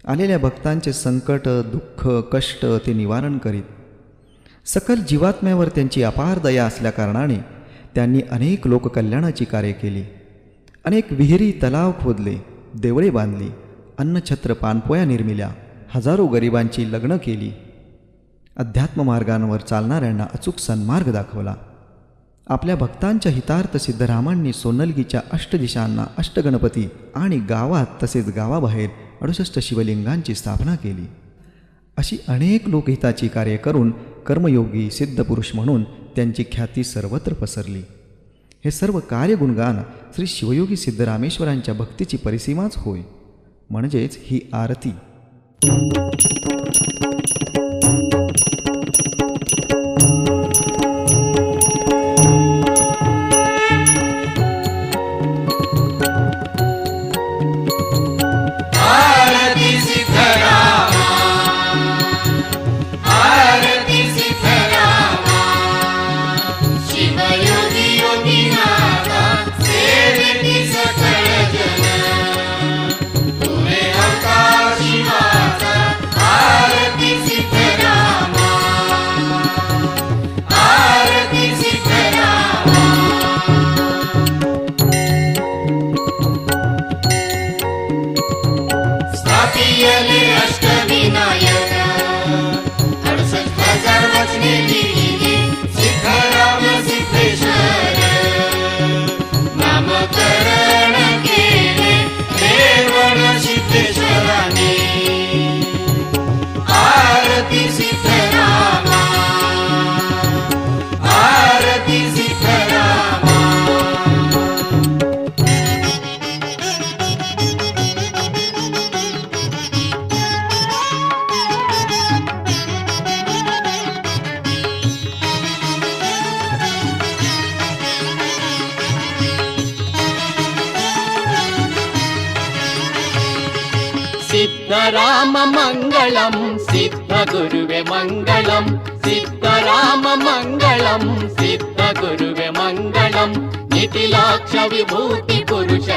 आलेल्या भक्तांचे संकट, दुःख, कष्ट ते निवारण करीत. सकल जीवात्म्यावर त्यांची अपार दया असल्याकारणाने त्यांनी अनेक लोककल्याणाची कार्य केली. अनेक विहिरी, तलाव खोदले, देवळे बांधली, अन्नछत्र पानपोया निर्मिल्या, हजारो गरिबांची लग्न केली. अध्यात्म मार्गांवर चालणाऱ्यांना अचूक सन्मार्ग दाखवला. आपल्या भक्तांच्या हितार्थ सिद्धरामांनी सोन्नलगीच्या अष्टदिशांना अष्टगणपती आणि गावात तसेच गावाबाहेर 68 शिवलिंगांची स्थापना केली. अशी अनेक लोकहिताची कार्य करून कर्मयोगी सिद्धपुरुष म्हणून त्यांची ख्याती सर्वत्र पसरली. हे सर्व कार्य गुणगान श्री शिवयोगी सिद्धरामेश्वरांच्या भक्तीची परिसीमाच होय, म्हणजेच ही आरती. सिद्धराम मंगलम सिद्ध गुरुवे मंगलम सिद्धराम मंगलम सिद्ध गुरुवे मंगलम नितिलाक्ष विभूति पुरुष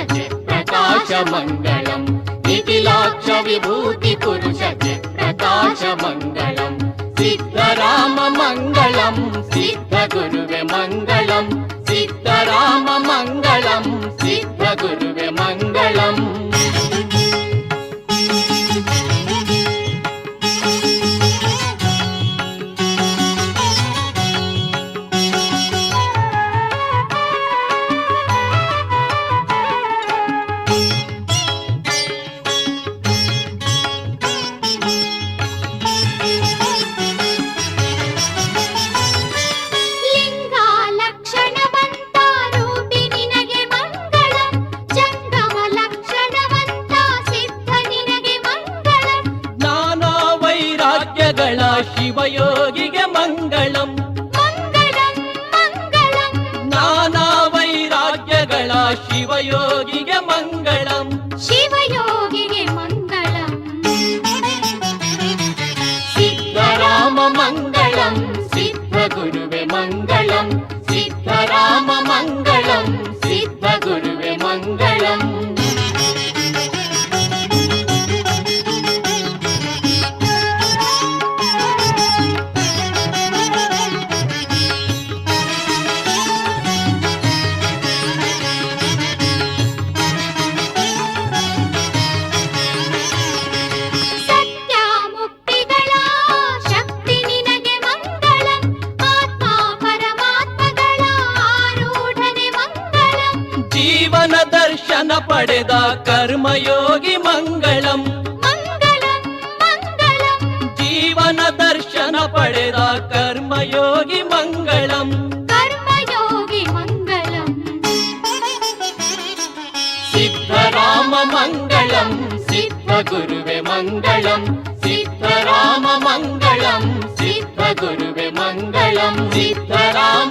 प्रकाश मंगलम नितिलाक्ष विभूति पुरुष प्रकाश मंगलम सिद्धराम मंगलम सिद्ध गुरुवे मंगलम सिद्धराम मंगलम सिद्ध गुरुवे मंगलम. ಶಿವಯೋಗಿಗೆ ಮಂಗಳಂ ಮಂಗಳಂ ಮಂಗಳಂ ನಾನಾ ವೈರಾಗ್ಯಗಳ ಶಿವಯೋಗಿಗೆ ಮಂಗಳಂ ಶಿವಯೋಗಿಗೆ ಮಂಗಳಂ ಸಿದ್ಧರಾಮ ಮಂಗಳಂ ಸಿದ್ಧ ಗುರುವೆ ಮಂಗಳಂ ಸಿದ್ಧರಾಮ ಮಂಗಳಂ ಸಿದ್ಧ ಗುರುವೆ ಮಂಗಳಂ. ಜೀವನ ದರ್ಶನ ಪಡೆದ ಕರ್ಮಯೋಗಿ ಮಂಗಳಂ ಮಂಗಳಂ ಮಂಗಳಂ ಜೀವನ ದರ್ಶನ ಪಡೆದ ಕರ್ಮಯೋಗಿ ಮಂಗಳಂ ಕರ್ಮಯೋಗಿ ಮಂಗಳಂ. ಸಿದ್ಧರಾಮ ಮಂಗಳಂ ಸಿದ್ಧ ಗುರುವೆ ಮಂಗಳಂ ಸಿದ್ಧರಾಮ ಮಂಗಳಂ ಸಿದ್ಧ ಗುರುವೆ ಮಂಗಳಂ ಸಿದ್ಧರಾಮ